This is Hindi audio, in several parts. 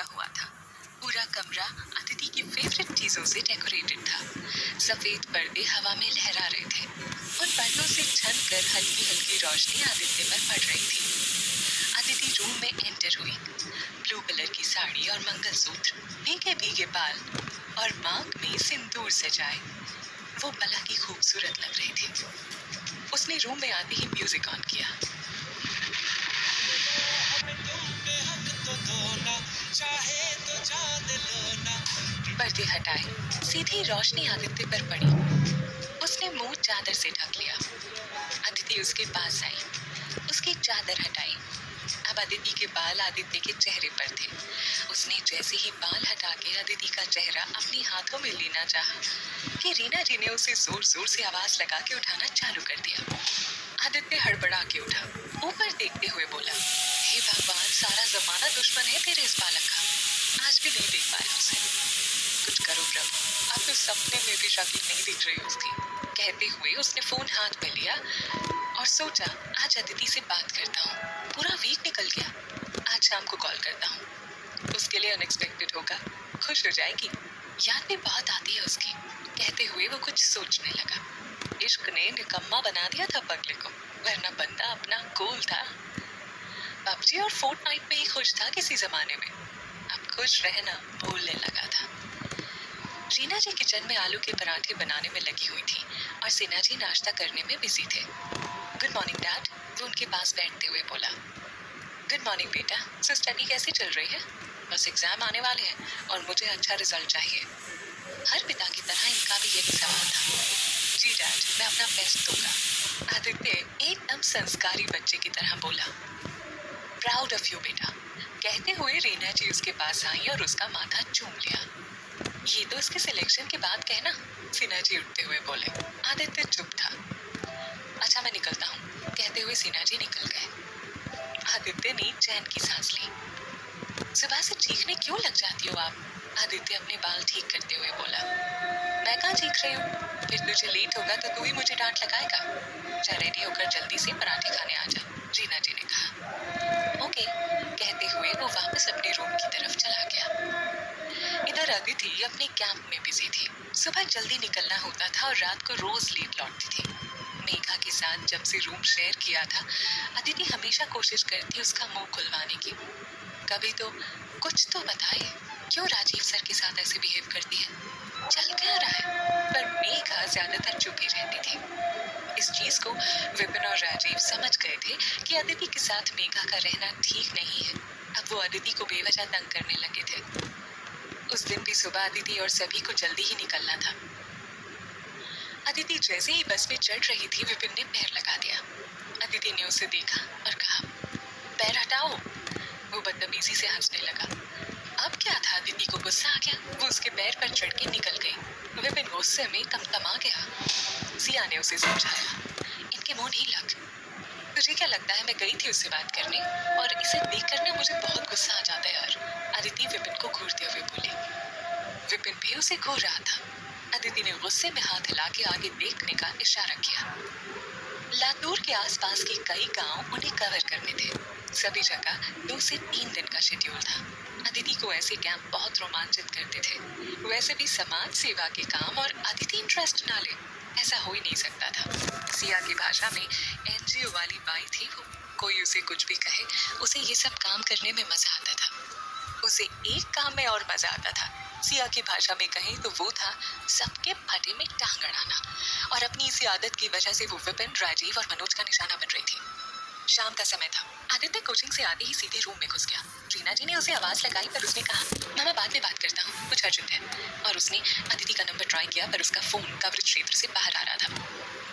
हुआ था। पूरा कमरा अदिति की फेवरेट चीजों से डेकोरेटेड था। सफेद पर्दे हवा में लहरा रहे थे। उन पर्दों से छन कर हल्की हल्की रोशनी आदित्य पर पड़ रही थी। अदिति रूम में एंटर हुई। ब्लू कलर की साड़ी और मंगलसूत्र, भीगे भीगे बाल और मांग में सिंदूर सजाए वो बला की खूबसूरत लग रही थी। उसने रूम में आते ही म्यूजिक ऑन किया। पर्दे हटाए, सीधी रोशनी आदित्य पर पड़ी। उसने मुंह चादर से ढक लिया। अदिति उसके पास आई, उसकी चादर हटाई। अब अदिति के बाल आदित्य के चेहरे पर थे। उसने जैसे ही बाल हटा के अदिति का चेहरा अपने हाथों में लेना चाहा कि रीना जी ने उसे जोर जोर से आवाज लगा के उठाना चालू कर दिया। आदित्य हड़बड़ा के उठा, ऊपर देखते हुए बोला, हे भगवान, सारा जमाना दुश्मन है तेरे इस बालक का, आज भी नहीं देख पाया उसे। कुछ करो प्रभु, अब तो सपने में भी शक्ल नहीं दिख रही उसकी। कहते हुए उसने फोन हाथ में लिया और सोचा आज अदिति से बात करता हूँ। पूरा वीक निकल गया, आज शाम को कॉल करता हूँ। उसके लिए अनएक्सपेक्टेड होगा, खुश हो जाएगी। याद भी बहुत आती है उसकी। कहते हुए वो कुछ सोचने लगा। इश्क ने निकम्मा बना दिया था पगले को, वरना बंदा अपना कूल था। पबजी और फोर्टनाइट में ही खुश था किसी जमाने में, अब खुश रहना भूलने लगा था। रीना जी किचन में आलू के पराठे बनाने में लगी हुई थी और सिन्हा जी नाश्ता करने में बिजी थे। गुड मॉर्निंग डैड, वो उनके पास बैठते हुए बोला। गुड मॉर्निंग बेटा, सो स्टडी कैसी चल रही है? बस एग्जाम आने वाले हैं और मुझे अच्छा रिजल्ट चाहिए। हर पिता की तरह इनका भी यही सवाल था। जी डैड, मैं अपना बेस्ट दूंगा। आदित्य एकदम संस्कारी बच्चे की तरह बोला। प्राउड ऑफ यू बेटा। कहते हुए रीना जी उसके पास आई और उसका माथा चूम लिया। ये तो इसके सिलेक्शन के बाद कहना, सिन्हा जी उठते हुए बोले। आदित्य चुप था। अच्छा मैं निकलता हूँ, कहते हुए सिन्हा जी निकल गए। आदित्य ने चैन की सांस ली। सुबह से चीखने क्यों लग जाती हो आप? आदित्य अपने बाल ठीक करते हुए बोला। मैं कहाँ चीख रही हूँ? फिर तुझे लेट होगा तो तू ही मुझे डांट लगाएगा। जा रेडी होकर जल्दी से पराठे खाने आ जा, रीना जी ने कहा। ओके, कहते हुए वो वापस अपने रूम की तरफ चला गया। इधर अदिति अपने कैंप में बिजी थी। सुबह जल्दी निकलना होता था और रात को रोज लेट लौटती थी। मेघा के साथ जब से रूम शेयर किया था, अदिति हमेशा कोशिश करती उसका मुंह खुलवाने की। कभी तो कुछ तो बताए, क्यों राजीव सर के साथ ऐसे बिहेव करती है, चल क्या रहा है? पर मेघा ज्यादातर चुप ही रहती थी। इस चीज को विपिन और राजीव समझ गए थे कि अदिति के साथ मेघा का रहना ठीक नहीं है। अब वो अदिति को बेवजह तंग करने लगे थे। उस दिन भी सुबह अदिति और सभी को जल्दी ही निकलना था। अदिति जैसे ही बस में चढ़ रही थी, विपिन ने पैर लगा दिया। अदिति ने उसे देखा और कहा, पैर हटाओ। वो बदतमीजी से हंसने लगा। अब क्या था, अदिति को गुस्सा आ गया। वो उसके पैर पर चढ़ के निकल गई। विपिन गुस्से में तमतमा गया। सिया ने उसे समझाया, इनके मुंह नहीं लग। तुझे क्या लगता है मैं गई थी उससे बात करने, और इसे देखकर ना मुझे बहुत गुस्सा आ जाता है यार, अदिति विपिन को घूरते हुए बोली। विपिन भी उसे घूर रहा था। अदिति ने गुस्से में हाथ हिला के आगे देखने का इशारा किया। लातूर के आसपास के कई गांव उन्हें कवर करने थे। सभी जगह 2 से 3 दिन का शेड्यूल था। अदिति को ऐसे कैंप बहुत रोमांचित करते थे। वैसे भी समाज सेवा के काम और अदिति इंटरेस्ट ना ले, ऐसा हो ही नहीं सकता था। सिया की भाषा में एनजीओ वाली बाई थी वो। कोई उसे कुछ भी कहे, उसे ये सब काम करने में मजा आता था। उसे एक काम में और मजा आता था। सिया की भाषा में कहें तो वो था सबके फटे में टांग अड़ाना, और अपनी इसी आदत की वजह से वो विपिन, राजीव और मनोज का निशाना बन रही थी। शाम का समय था। आदित्य कोचिंग से आते ही सीधे रूम में घुस गया। रीना जी ने उसे आवाज लगाई पर उसने कहा, मामा बाद में बात करता हूँ, कुछ अर्जेंट है। और उसने अदिति का नंबर ट्राई किया पर उसका फोन कवरेज क्षेत्र से बाहर आ रहा था।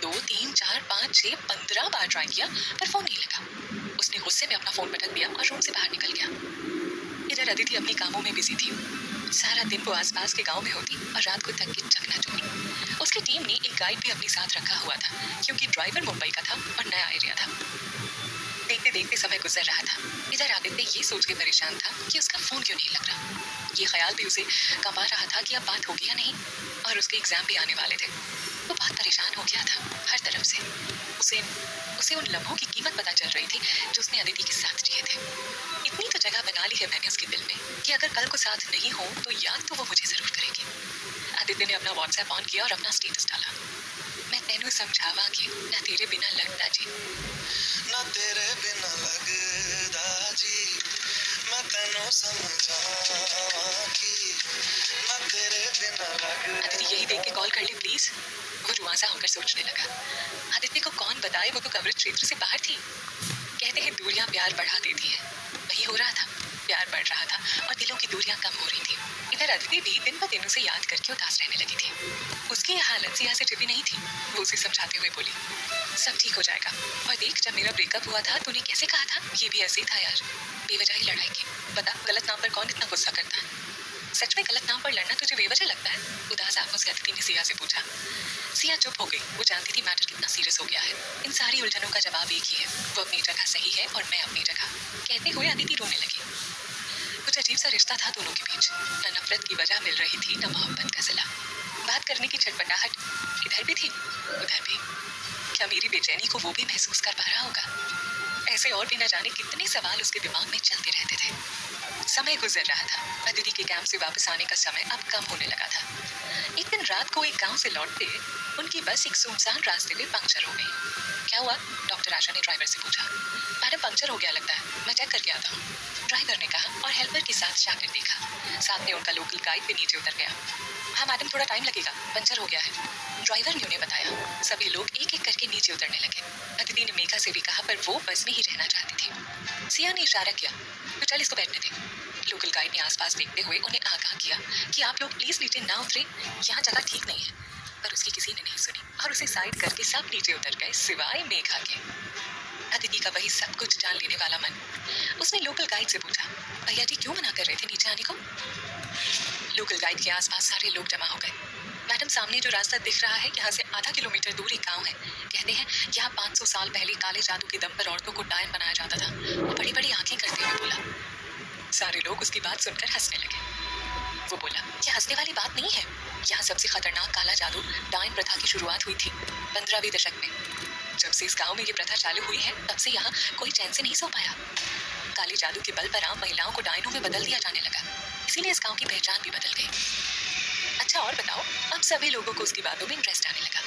2, 3, 4, 5, 6, 15 बार ट्राई किया पर फोन नहीं लगा। उसने गुस्से में अपना फोन पटक दिया और रूम से बाहर निकल गया। इधर अदिति अपने कामों में बिजी थी। सारा दिन वो आसपास के गांव में होती और रात को थक के चकनाचूर। उसकी टीम ने एक गाइड भी अपने साथ रखा हुआ था, क्योंकि ड्राइवर मुंबई का था और नया एरिया था। देखते देखते समय गुजर रहा था। इधर आदित्य ये सोच के परेशान था कि उसका फोन क्यों नहीं लग रहा। ये ख्याल भी उसे कंपा रहा था कि अब बात होगी या नहीं, और उसके एग्जाम भी आने वाले थे। वो बहुत परेशान हो गया था हर तरफ से। उसे उसे उन लम्हों की कीमत पता चल रही थी जो उसने अदिति के साथ जिए थे। इतनी तो जगह बना ली है मैंने उसके दिल में कि अगर कल को साथ नहीं हो तो याद तो वो मुझे जरूर करेगी। आदित्य ने अपना व्हाट्सएप ऑन किया और अपना स्टेटस डाला। मैं तेनू समझावा कि ना तेरे बिना लगता जी, ना तेरे बिना लगदा जी, मैं तेनू समझावा कि ना तेरे बिना लगदा। आदित्य यही देख के कॉल कर ले प्लीज। वो रुआसा होकर सोचने लगा। आदित्य को कौन बताए, वो तो कवरेज क्षेत्र से बाहर थी। कहते हैं दूरियां प्यार बढ़ा देती है, वही हो रहा था। प्यार बढ़ रहा था और दिलों की दूरियां कम हो रही थी। इधर अदिति भी दिन ब दिन उसे याद करके उदास रहने लगी थी। उसकी यह हालत सिया से छिपी नहीं थी। वो उसे समझाते हुए बोली, सब ठीक हो जाएगा। और देख, जब मेरा ब्रेकअप हुआ था तूने कैसे कहा था, ये भी ऐसे ही था यार, बेवजह ही लड़ाई की। बता, गलत नाम पर कौन इतना गुस्सा करता है? सच में गलत नाम पर लड़ना तुझे बेवजह लगता है? उदास आंखों से अदिति ने सिया से पूछा। सिया चुप हो गई। वो जानती थी मैटर कितना सीरियस हो गया है। इन सारी उलझनों का जवाब एक ही है, वो अपनी जगह सही है और मैं अपनी जगह। कहते हुए अदिति रोने लगी। कुछ अजीब सा रिश्ता था दोनों के बीच। न नफरत की वजह मिल रही थी, न मोहब्बत का सिला। बात करने की छटपटाहट इधर भी थी, उधर भी। क्या मेरी बेचैनी को वो भी महसूस कर पा रहा होगा? ऐसे और भी न जाने कितने सवाल उसके दिमाग में चलते रहते थे। समय गुजर रहा था। अदिति के कैंप से वापस आने का समय अब कम होने लगा था। एक दिन रात को एक गांव से लौटते उनकी बस एक सुनसान रास्ते पे पंक्चर हो गई। क्या हुआ? डॉक्टर आशा ने ड्राइवर से पूछा। मैडम, पंक्चर हो गया लगता है, मैं चेक करके आता हूँ, ड्राइवर ने कहा और हेल्पर के साथ जाकर देखा। साथ में उनका लोकल गाइड भी नीचे उतर गया। हाँ मैडम, थोड़ा टाइम लगेगा, पंक्चर हो गया है, ड्राइवर ने उन्हें बताया। सभी लोग एक एक करके नीचे उतरने लगे। अदिति ने मेघा से भी कहा, पर वो बस में ही रहना चाहती थी। सिया ने इशारा किया, तो चल इसको बैठने दे। लोकल गाइड ने आसपास देखते हुए उन्हें आगाह किया कि आप लोग प्लीज नीचे ना उतरे, यहाँ जगह ठीक नहीं है। पर उसकी किसी ने नहीं सुनी और उसे साइड करके सब नीचे उतर गए सिवाय मेघा के। अदिति का वही सब कुछ जान लेने वाला मन। उसने लोकल गाइड से पूछा, भैया जी क्यों मना कर रहे थे नीचे आने को? लोकल गाइड के आसपास सारे लोग जमा हो गए। मैडम, सामने जो रास्ता दिख रहा है, यहाँ से आधा किलोमीटर दूर एक गाँव है। कहते हैं यहाँ 500 साल पहले काले जादू के दम पर औरतों को डायन बनाया जाता था। वो बड़ी बड़ी आंखें करते हुए बोला। सारे लोग उसकी बात सुनकर हंसने लगे। वो बोला, यह हंसने वाली बात नहीं है। यहाँ सबसे खतरनाक काला जादू डायन प्रथा की शुरुआत हुई थी 15वीं दशक में। जब से इस गांव में ये प्रथा चालू हुई है, तब से यहाँ कोई चैन से नहीं सो पाया। काले जादू के बल पर आम महिलाओं को डायनों में बदल दिया जाने लगा, इसीलिए इस गांव की पहचान भी बदल गई। अच्छा और बताओ? अब सभी लोगों को उसकी बातों में इंटरेस्ट आने लगा।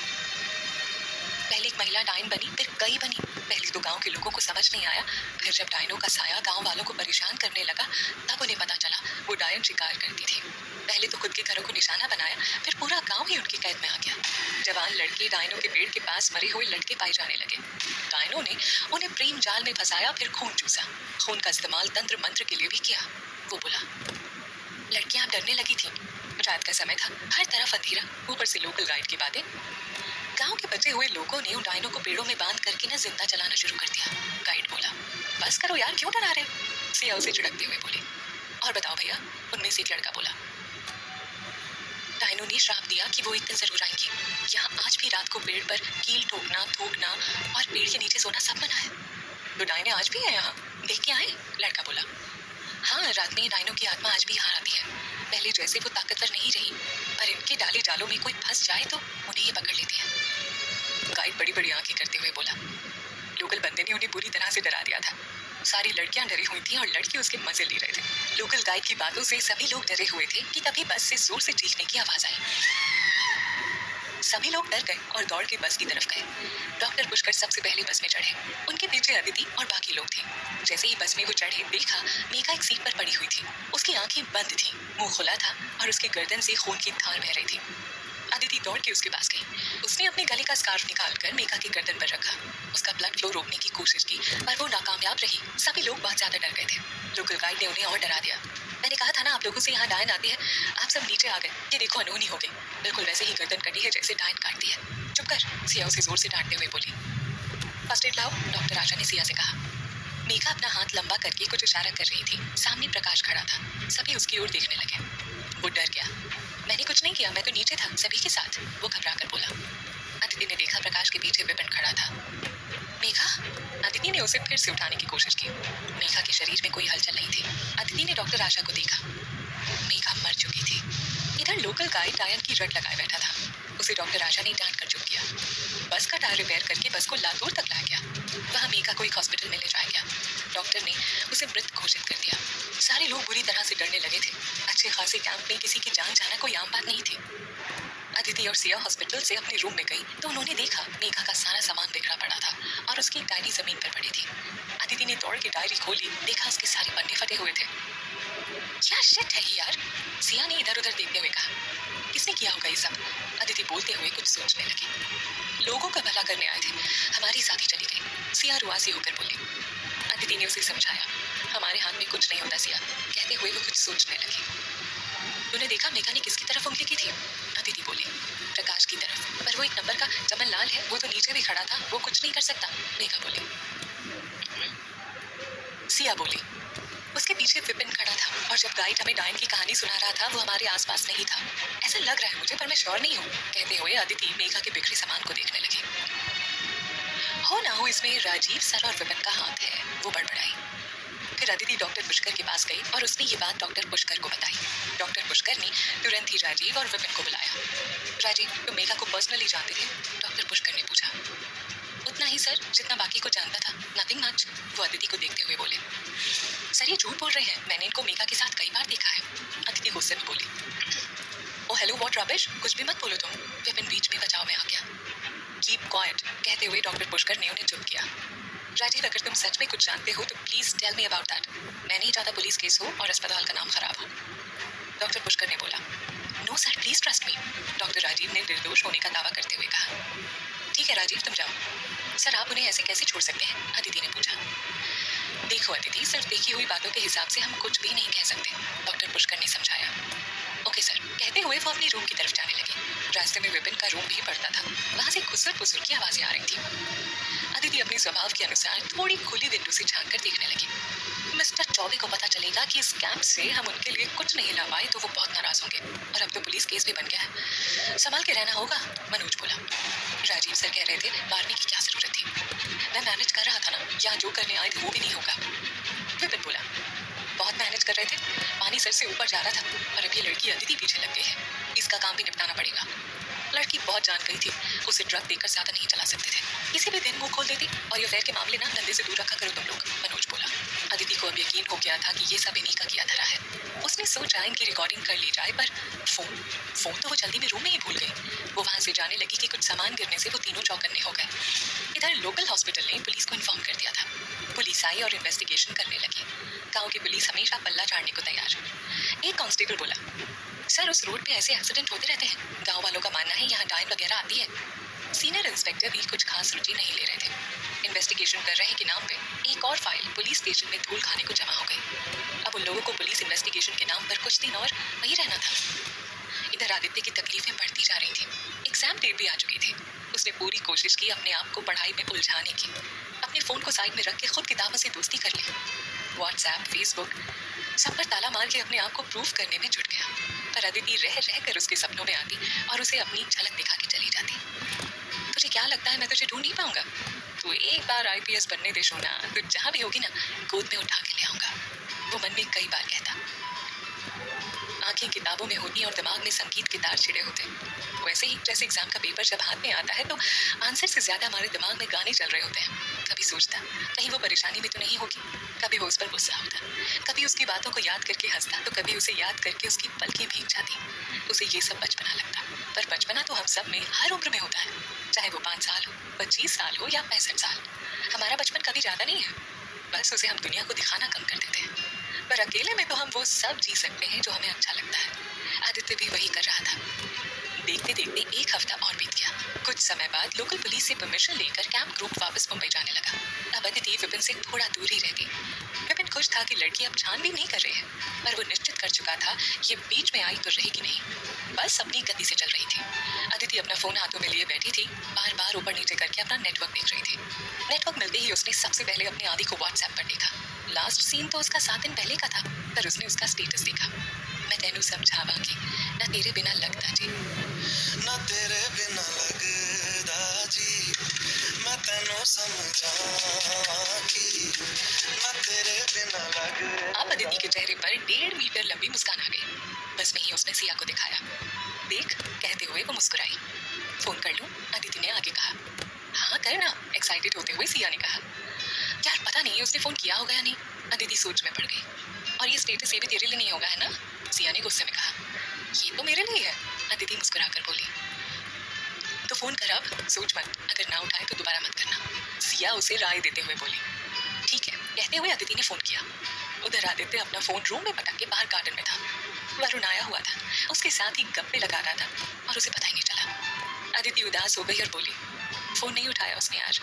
पहले एक महिला डायन बनी, फिर कई बनी। पहले तो गांव के लोगों को समझ नहीं आया, फिर जब डायनों का साया गांव वालों को परेशान करने लगा, तब उन्हें पता चला वो डायन शिकार करती थी। पहले तो खुद के घरों को निशाना बनाया, फिर पूरा गांव ही उनकी कैद में आ गया। जवान लड़के डायनों के पेड़ के पास मरे हुए लड़के पाए जाने लगे। डायनों ने उन्हें प्रेम जाल में फंसाया, फिर खून चूसा। खून का इस्तेमाल तंत्र मंत्र के लिए भी किया। वो बोला। लड़कियां डरने लगी थी। रात का समय था, हर तरफ अंधेरा, ऊपर से लोकल गाइड की बातें। गांव के बचे हुए लोगों ने उन डायनों को पेड़ों में बांध करके न जिंदा जलाना शुरू कर दिया। गाइड बोला, बस करो यार, क्यों डरा रहे हो? सिया उसे झिड़कते हुए बोली। और बताओ भैया, उनमें से एक लड़का बोला। डायनों ने श्राप दिया कि वो एक दिन जरूर आएंगी। यहाँ आज भी रात को पेड़ पर कील ठोकना, थूकना और पेड़ के नीचे सोना सब मना है। तो डायने आज भी है यहाँ, देख के आए? लड़का बोला। हाँ, रात में डायनों की आत्मा आज भी यहाँ आती है। पहले जैसे वो ताकतवर नहीं रही, पर इनके डाले जालों में कोई फंस जाए तो उन्हें ये पकड़ लेती है। गाइड बड़ी बड़ी आंखें करते हुए बोला। लोकल बंदे ने उन्हें बुरी तरह से डरा दिया था। सारी लड़कियां डरी हुई थी और लड़के उसके मजे ले रहे थे। लोकल गाइड की बातों से सभी लोग डरे हुए थे कि तभी बस से जोर से चीखने की आवाज आई। सभी लोग डर गए और दौड़ के बस की तरफ गए। डॉक्टर पुष्कर सबसे पहले बस में चढ़े। उनके पीछे अदिति और बाकी लोग थे। जैसे ही बस में वो चढ़े, देखा मेघा एक सीट पर पड़ी हुई थी। उसकी आंखें बंद थी, मुंह खुला था और उसकी गर्दन से खून की धार बह रही थी। अदिति दौड़ के उसके पास गई। उसने अपने गले का स्कार्फ निकालकर मेघा की गर्दन पर रखा। उसका ब्लड फ्लो रोकने की कोशिश की, पर वो नाकामयाब रही। सभी लोग बहुत ज्यादा डर गए थे। लोकल गाइड ने उन्हें और डरा दिया। मैंने कहा था ना आप लोगों से यहाँ डायन आती है, आप सब नीचे आ गए। ये देखो, अनहोनी हो गई। बिल्कुल वैसे ही गर्दन कटी है जैसे डायन काटती है। चुप कर, सिया उसे जोर से डांटते हुए बोली। फर्स्ट एड लाओ, डॉक्टर आशा ने सिया से कहा। मेघा अपना हाथ लंबा करके कुछ इशारा कर रही थी। सामने प्रकाश खड़ा था। सभी उसकी ओर देखने लगे। वो डर गया। मैंने कुछ नहीं किया, मैं तो नीचे था सभी के साथ, वो घबरा कर बोला। अदिति ने देखा प्रकाश के पीछे विपिन खड़ा था। मेघा, अदिति ने उसे फिर से उठाने की कोशिश की। मेघा के शरीर में कोई हलचल नहीं थी। अदिति ने डॉक्टर आशा को देखा। मेघा मर चुकी थी। इधर लोकल गाइड टायर की रट लगाए बैठा था। उसे डॉक्टर आशा ने डांट कर चुप किया। बस का टायर रिपेयर करके बस को लातूर तक लाया गया। वहां मेघा को एक हॉस्पिटल में ले जाया गया। डॉक्टर ने उसे मृत घोषित कर दिया। सारे लोग बुरी तरह से डरने लगे थे। अच्छे खासे कैंप में किसी की जान जाना कोई आम बात नहीं थी। अदिति और सिया हॉस्पिटल से अपने रूम में गई तो उन्होंने देखा मेघा का सारा सामान बिखरा पड़ा था और उसकी डायरी जमीन पर पड़ी थी। अदिति ने दौड़ के डायरी खोली, देखा उसके सारे पन्ने फटे हुए थे। क्या शिट है ये यार, सिया ने इधर उधर देखते हुए कहा। किसने किया होगा ये सब? अदिति बोलते हुए कुछ सोचने लगी। लोगों का भला करने आए थे, हमारी साथी चली गई, सिया रुआसी होकर बोली। अदिति ने उसे समझाया, हमारे हाथ में कुछ नहीं होता सिया, कहते हुए वो कुछ सोचने लगी। तूने देखा मेघा ने किसकी तरफ उंगली की थी? अदिति बोली, प्रकाश की तरफ। पर वो एक नंबर का चमन लाल है, वो तो नीचे भी खड़ा था, वो कुछ नहीं कर सकता। मेघा बोली। सिया बोली, उसके पीछे विपिन खड़ा था और जब गाइड हमें डायन की कहानी सुना रहा था वो हमारे आसपास नहीं था। ऐसा लग रहा है मुझे, पर मैं श्योर नहीं हूँ। कहते हुए अदिति मेघा के बिखरे सामान को देखने लगी। हो ना हो इसमें राजीव सर और विपिन का हाथ है, वो बड़बड़ाई। फिर अदिति डॉक्टर पुष्कर के पास गई और उसने ये बात डॉक्टर पुष्कर को बताई। डॉक्टर पुष्कर ने तुरंत ही राजीव और विपिन को बुलाया। राजीव, तुम मेघा को पर्सनली जानते थे? डॉक्टर पुष्कर ने पूछा। उतना ही सर, जितना बाकी को जानता था, नथिंग मच, वो अदिति को देखते हुए बोले। सर ये झूठ बोल रहे हैं, मैंने इनको मेघा के साथ कई बार देखा है। अदिति गुस्से में बोली। ओ हेलो, व्हाट रबिश, कुछ भी मत बोलो तुम। विपिन बीच में बचाव में आ गया। कीप क्वाइट, कहते हुए डॉक्टर पुष्कर ने उन्हें चुप किया। राजीव, अगर तुम सच में कुछ जानते हो तो please tell me about that. मैं नहीं चाहता पुलिस केस हो और अस्पताल का नाम खराब हो। डॉक्टर पुष्कर ने बोला। No sir, please trust me, doctor Rajeev ने निर्दोष होने का दावा करते हुए कहा। ठीक है राजीव, तुम जाओ। सर आप उन्हें ऐसे कैसे छोड़ सकते हैं? अदिति ने पूछा। देखो अदिति, सिर्फ देखी हुई बातों के हिसाब से हम कुछ भी नहीं कह सकते, डॉक्टर पुष्कर ने समझाया। ओके सर, कहते हुए वो अपने रूम की तरफ जाने लगे। रास्ते में विपिन का रूम भी पड़ता था, वहां से खुसर पुसर की आवाजें आ रही थी। अदिति अपने स्वभाव के अनुसार थोड़ी खुली विंडो से झांक कर देखने लगी। मिस्टर चौबे को पता चलेगा कि इस कैंप से हम उनके लिए कुछ नहीं ला पाए तो वो बहुत नाराज होंगे, और अब तो पुलिस केस भी बन गया है, संभाल के रहना होगा, मनोज बोला। राजीव सर कह रहे थे मारने की क्या जरूरत थी, मैं मैनेज कर रहा था ना, यहाँ जो करने आए थे वो भी नहीं होगा। विपिन बोला। बहुत मैनेज कर रहे थे, पानी सर से ऊपर जा रहा था और अब ये लड़की अदिति पीछे लग गई है, इसका काम भी निपटाना पड़ेगा। लड़की बहुत जान गई थी, उसे ड्रग देकर ज्यादा नहीं चला सकते थे, किसी भी दिन मुंह खोल देती, और ये अफेयर के मामले ना धंधे से दूर रखा करो तुम लोग, मनोज बोला। अदिति को अब यकीन हो गया था कि ये सब इन्हीं का किया धरा है। उसने सोचा इनकी रिकॉर्डिंग कर ली जाए, पर फोन तो वो जल्दी में रूम में ही भूल गई। वो वहां से जाने लगी कि कुछ सामान गिरने से वो तीनों चौकन्ने हो गए। इधर लोकल हॉस्पिटल ने पुलिस को इन्फॉर्म कर दिया था। पुलिस आई और इन्वेस्टिगेशन करने लगी। गाँव की पुलिस हमेशा पल्ला झाड़ने को तैयार। एक कांस्टेबल बोला, सर उस रोड पे ऐसे एक्सीडेंट होते रहते हैं, गांव वालों का मानना है यहाँ डायन वगैरह आती है। सीनियर इंस्पेक्टर भी कुछ खास रुचि नहीं ले रहे थे। इन्वेस्टिगेशन कर रहे के नाम पे एक और फाइल पुलिस स्टेशन में धूल खाने को जमा हो गई। अब उन लोगों को पुलिस इन्वेस्टिगेशन के नाम पर कुछ दिन और वही रहना था। इधर आदित्य की तकलीफें बढ़ती जा रही थी। एग्जाम डेट भी आ चुकी थी। उसने पूरी कोशिश की अपने आप को पढ़ाई में उलझाने की। अपने फोन को साइड में रख के खुद किताबों से दोस्ती कर ली। व्हाट्सएप, फेसबुक, सब पर ताला मार के अपने आप को प्रूफ करने में जुट गया। पर अदिति रह रह कर उसके सपनों में आती और उसे अपनी झलक दिखा के चली जाती। तुझे क्या लगता है मैं तुझे ढूंढ नहीं पाऊंगा? तू एक बार IPS बनने दे सोना, तू जहां भी होगी ना गोद में उठा के ले आऊंगा, वो मन में कई बार कहता। आंखें किताबों में होती और दिमाग में संगीत के तार छिड़े होते। वैसे ही जैसे एग्जाम का पेपर जब हाथ में आता है तो आंसर से ज्यादा हमारे दिमाग में गाने चल रहे होते हैं। कभी सोचता कहीं वो परेशानी में तो नहीं होगी, कभी वो उस पर गुस्सा होता, कभी उसकी बातों को याद करके हंसता, तो कभी उसे याद करके उसकी पलकें भीग जाती। उसे ये सब बचपना लगता, पर बचपना तो हम सब में हर उम्र में होता है, चाहे वो 5 साल हो, 25 साल हो या 65 साल। हमारा बचपन कभी ज्यादा नहीं है, बस उसे हम दुनिया को दिखाना कम कर देते हैं। पर अकेले में तो हम वो सब जी सकते हैं जो हमें अच्छा लगता है। आदित्य भी वही कर रहा था। देखते देखते एक हफ्ता और बीत गया। कुछ समय बाद लोकल पुलिस से परमिशन लेकर कैंप ग्रुप वापस मुंबई जाने लगा। अब अदिति विपिन से थोड़ा दूर ही रहती। विपिन खुश था कि लड़की अब छानबीन नहीं कर रही है, पर वो निश्चित कर चुका था ये बीच में आई तो रहेगी नहीं, बस अपनी गति से चल रही थी। अदिति अपना फोन हाथों में लिए बैठी थी, बार बार ऊपर नीचे करके अपना नेटवर्क देख रही थी। नेटवर्क मिलते ही उसने सबसे पहले अपने आदि को व्हाट्सएप पर देखा। लास्ट सीन तो उसका 7 दिन पहले का था, पर उसने उसका स्टेटस देखा। मैं तेनू समझावांगी ना तेरे बिना लगता जी, ना तेरे बिना लगदा जी, मैं तेनू तेनू समझावां कि मैं तेरे बिना लगदा। अब अदिति के चेहरे पर 1.5 मीटर लंबी मुस्कान आ गई। बस में ही उसने सिया को दिखाया। देख, कहते हुए वो मुस्कुराई। फोन कर लूं? अदिति ने आगे कहा। हाँ कर ना, एक्साइटेड होते हुए सिया ने कहा। यार पता नहीं उसने फोन किया होगा या नहीं। अदिति सोच में पड़ गई। और ये स्टेटस ये भी तेरे लिए नहीं होगा है ना? सिया ने गुस्से में कहा। ये तो मेरे लिए है, अदिति मुस्कुराकर बोली। तो फोन कर अब, सोच मत, अगर ना उठाए तो दोबारा मत करना, सिया उसे राय देते हुए बोली। ठीक है, कहते हुए अदिति ने फोन किया। उधर आदित्य अपना फोन रूम में पटक के बाहर गार्डन में था। वरुण आया हुआ था, उसके साथ ही गप्पे लगा रहा था और उसे पता ही नहीं चला। अदिति उदास हो गई और बोली, फोन नहीं उठाया उसने आज।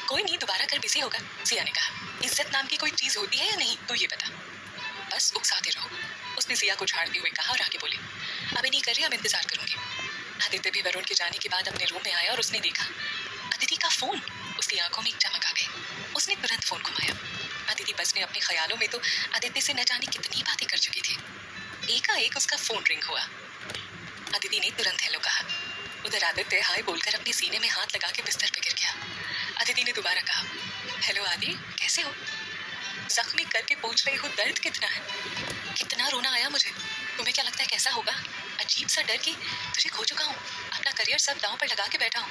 कोई नहीं, दोबारा कर, बिजी होगा, सिया ने कहा। इज्जत नाम की कोई चीज होती है या नहीं, तू ये बता। बस उकसाते रहो, उसने सिया को झाड़ते हुए कहा और आगे बोली। अभी नहीं कर रही, अब इंतजार करूंगी। आदित्य भी वरुण के जाने के बाद अपने रूम में आया और उसने देखा अदिति का फोन। उसकी आंखों में एक चमक आ गई। उसने तुरंत फोन घुमाया। अदिति बस में अपने ख्यालों में तो आदित्य से न जाने कितनी बातें कर चुकी थी। एकाएक उसका फोन रिंग हुआ। अदिति ने तुरंत हेलो कहा। उधर आदित्य हाय बोलकर अपने सीने में हाथ लगा के बिस्तर पे गिर गया। अदिति ने दोबारा कहा, हेलो आदि, कैसे हो? जख्मी करके पूछ रही हो दर्द कितना है? कितना रोना आया मुझे। तुम्हें क्या लगता है कैसा होगा? अजीब सा डर कि तुझे खो चुका हूँ, अपना करियर सब दांव पर लगा के बैठा हूँ।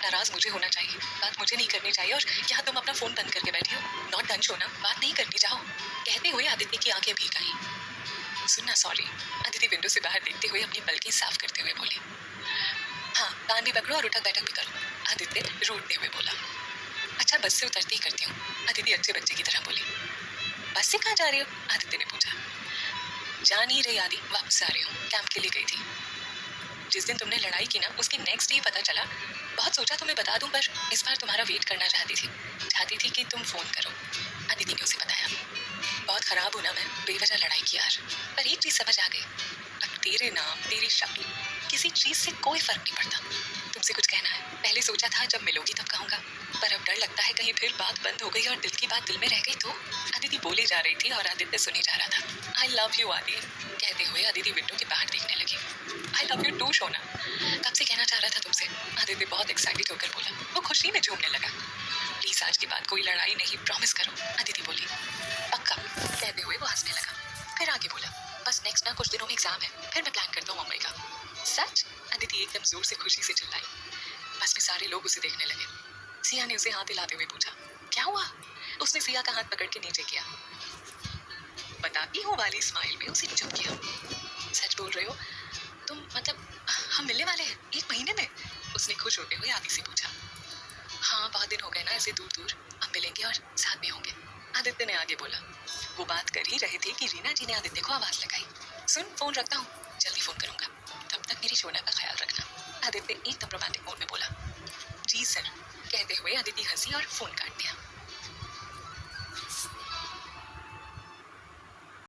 नाराज मुझे होना चाहिए, बात मुझे नहीं करनी चाहिए, और यहाँ तुम अपना फोन बंद करके बैठे हो। नॉट डन शो ना, बात नहीं करनी चाहो। कहते हुए आदित्य की आंखें भीग आई। सुनना, सॉरी, अदिति विंडो से बाहर देखते हुए अपनी पलकें साफ करते हुए बोली। हाँ, कान भी पकड़ो और उठक बैठक भी करो, आदित्य रोटते हुए बोला। अच्छा, बस से उतरते ही करती हूँ, अदिति अच्छे बच्चे की तरह बोली। बस से कहाँ जा रही हो? आदित्य ने पूछा। जा नहीं रही आदि, वापस आ रही हूँ, कैंप के लिए गई थी। जिस दिन तुमने लड़ाई की ना, उसके नेक्स्ट डे पता चला। बहुत सोचा तुम्हें बता दूं, पर इस बार तुम्हारा वेट करना चाहती थी कि तुम फोन करो, अदिति ने उसे बताया। बहुत खराब हूं ना मैं, बेवजह लड़ाई की यार, पर एक चीज समझ आ गई, अब तेरे नाम, तेरी शक्ल, किसी चीज से कोई फर्क नहीं पड़ता। तुमसे कुछ कहना है, पहले सोचा था जब मिलोगी तब कहूंगा, पर अब डर लगता है कहीं फिर बात बंद हो गई और दिल की बात दिल में रह गई तो। अदिति बोली जा रही थी और आदित्य सुनी जा रहा था। आई लव यू आदि, कहते हुए अदिति विंडो के बाहर देखने लगी। आई लव यू टू शोना, कब से कहना चाह रहा था तुमसे, आदित्य बहुत एक्साइटेड होकर बोला। वो खुशी में झूमने लगा। प्लीज आज के बाद कोई लड़ाई नहीं, प्रॉमिस करो, अदिति बोली। पक्का, कहते हुए वो हंसने लगा। फिर आगे बोला, बस नेक्स्ट ना कुछ दिनों में एग्जाम है, फिर मैं प्लान करता हूँ मुंबई का। सच? अदिति एकदम जोर से खुशी से चिल्लाई। बस में सारे लोग उसे देखने लगे। सिया ने उसे हाथ हिलाते हुए पूछा, क्या हुआ? उसने सिया का हाथ पकड़ के नीचे किया। बताती हूँ वाली स्माइल में उसे चुप किया। सच बोल रहे हो तुम? मतलब हम मिलने वाले हैं 1 महीने में? उसने खुश होते हुए आदि से पूछा। हाँ, बहुत दिन हो गए ना ऐसे दूर दूर, अब मिलेंगे और साथ में होंगे, आदित्य ने आगे बोला। वो बात कर ही रहे थे कि रीना जी ने आदित्य को आवाज लगाई। सुन, फोन रखता हूँ, जल्दी फोन करूंगा, तब तक मेरी शोना का ख्याल रखना, आदित्य एकदम रोमांटिक मोड में बोला। जी सर, कहते हुए अदिति हंसी और फोन काट दिया।